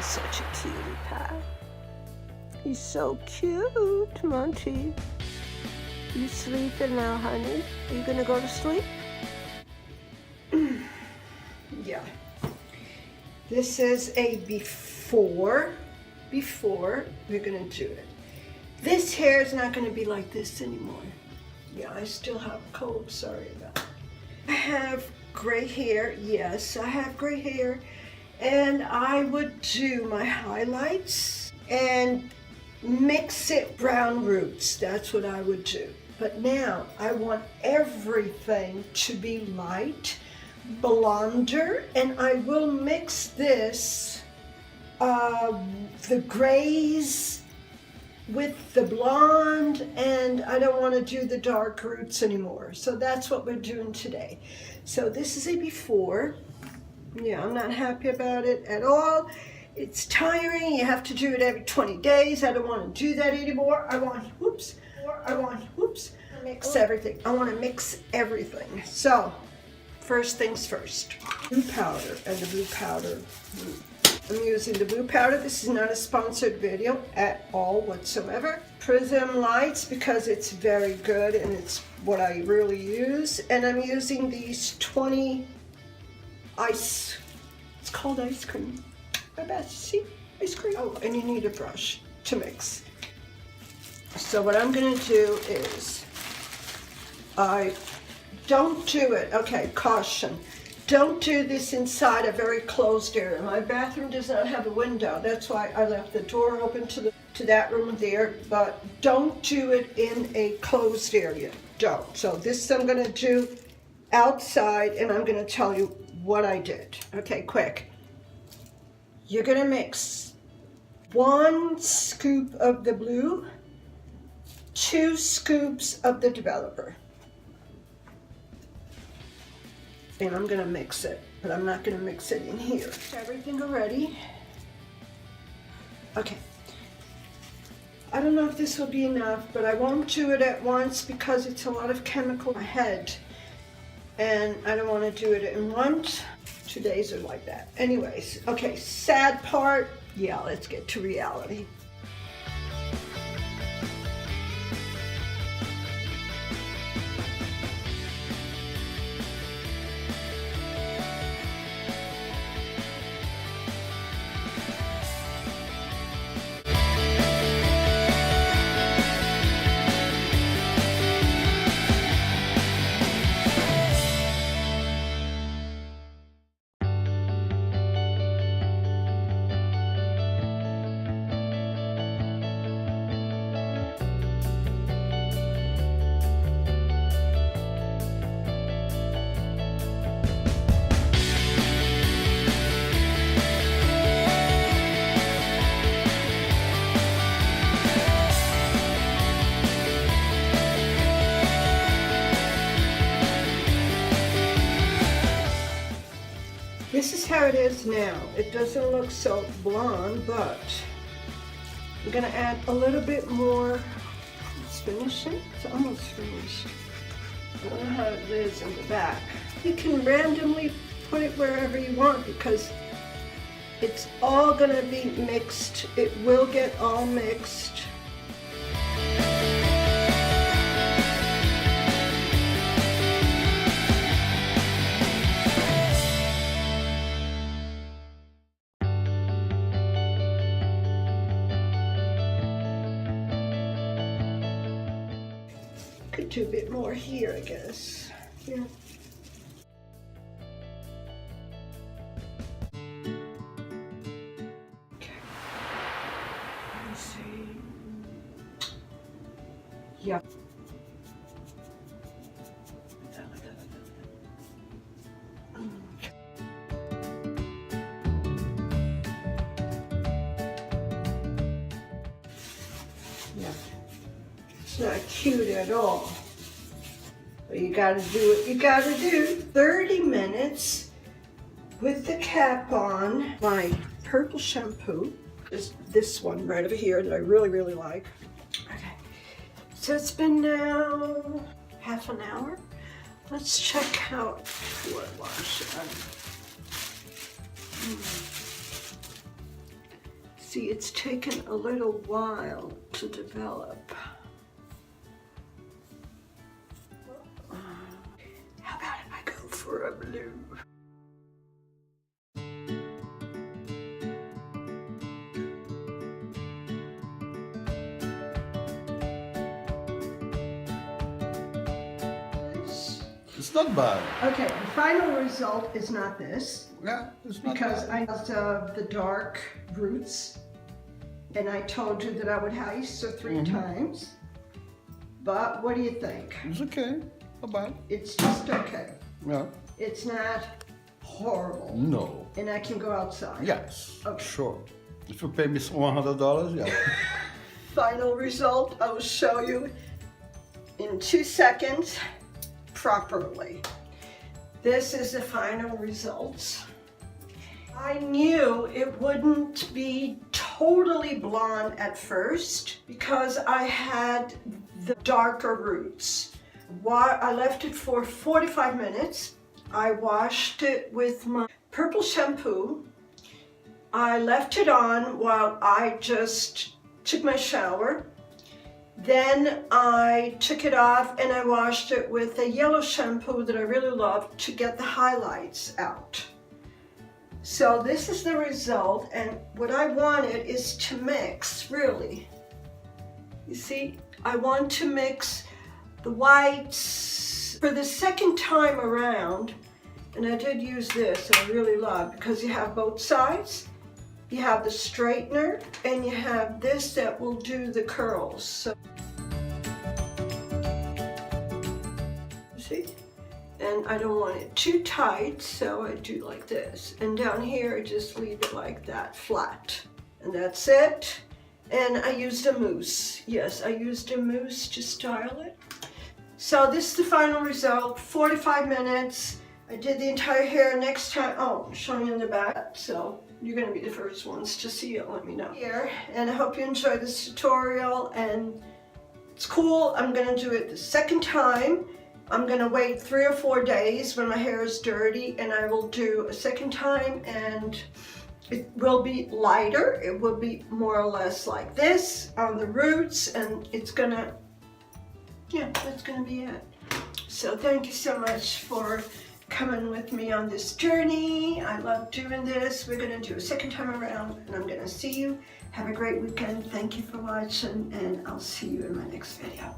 He's such a cutie pie. He's so cute, Monty. You sleeping now, honey? Are you gonna go to sleep? Yeah. This is a before we're gonna do it. This hair is not gonna be like this anymore. Yeah, I still have a cold, sorry about that. I have gray hair, yes, I have gray hair. And I would do my highlights and mix it brown roots. That's what I would do. But now I want everything to be light, blonder, and I will mix this, the grays with the blonde, and I don't want to do the dark roots anymore. So that's what we're doing today. So this is a before. Yeah, I'm not happy about it at all. It's tiring. You have to do it every 20 days. I don't want to do that anymore. I want mix everything. I want to mix everything. So, first things first. Blue powder and the blue powder. I'm using the blue powder. This is not a sponsored video at all whatsoever. Prism lights because it's very good and it's what I really use. And I'm using these 20 ice. It's called ice cream. My best. See? Ice cream. Oh, and you need a brush to mix. So what I'm going to do is I don't do it. Okay, caution. Don't do this inside a very closed area. My bathroom does not have a window. That's why I left the door open to that room there, but don't do it in a closed area. Don't. So this I'm going to do outside, and I'm going to tell you what I did. Okay, quick. You're going to mix 1 scoop of the blue, 2 scoops of the developer. And I'm going to mix it, but I'm not going to mix it in here. Everything already. Okay. I don't know if this will be enough, but I won't do it at once because it's a lot of chemical in my head. And I don't want to do it at once. 2 days are like that. Anyways, okay, sad part. Yeah, let's get to reality. This is how it is now. It doesn't look so blonde, but I'm gonna add a little bit more. It's finishing. It's almost finished. I don't know how it is in the back. You can randomly put it wherever you want because it's all gonna be mixed. It will get all mixed. Could do a bit more here, I guess. Yeah. Okay. Let me see. Yep. Yeah. It's not cute at all. But you gotta do what you gotta do. 30 minutes with the cap on. My purple shampoo is this one right over here that I really, really like. Okay. So it's been now half an hour. Let's check out before I wash it. See, it's taken a little while to develop. How about if I go for a blue? It's not bad. Okay, the final result is not this. Yeah, it's not Because bad. I used the dark roots, and I told you that I would heist her 3 times. But what do you think? It's okay. Not bad. It's just okay. Yeah. It's not horrible. No. And I can go outside. Yes. Okay. Sure. If you pay me $100, yeah. Final result, I will show you in 2 seconds properly. This is the final results. I knew it wouldn't be totally blonde at first because I had the darker roots. I left it for 45 minutes. I washed it with my purple shampoo. I left it on while I just took my shower. Then I took it off and I washed it with a yellow shampoo that I really love to get the highlights out. So this is the result, and what I wanted is to mix, really. You see, I want to mix the whites for the second time around, and I did use this, and I really love, because you have both sides. You have the straightener, and you have this that will do the curls. So, see? And I don't want it too tight, so I do like this. And down here, I just leave it like that, flat. And that's it. And I used a mousse. Yes, I used a mousse to style it. So this is the final result, 45 minutes. I did the entire hair. Next time, oh, I'm showing you in the back, so you're gonna be the first ones to see it, let me know. Here, and I hope you enjoyed this tutorial, and it's cool. I'm gonna do it the second time. I'm gonna wait 3 or 4 days when my hair is dirty, and I will do a second time, and it will be lighter. It will be more or less like this on the roots, and it's gonna, yeah, that's gonna be it. So thank you so much for coming with me on this journey. I love doing this. We're gonna do a second time around, and I'm gonna see you. Have a great weekend. Thank you for watching, and I'll see you in my next video.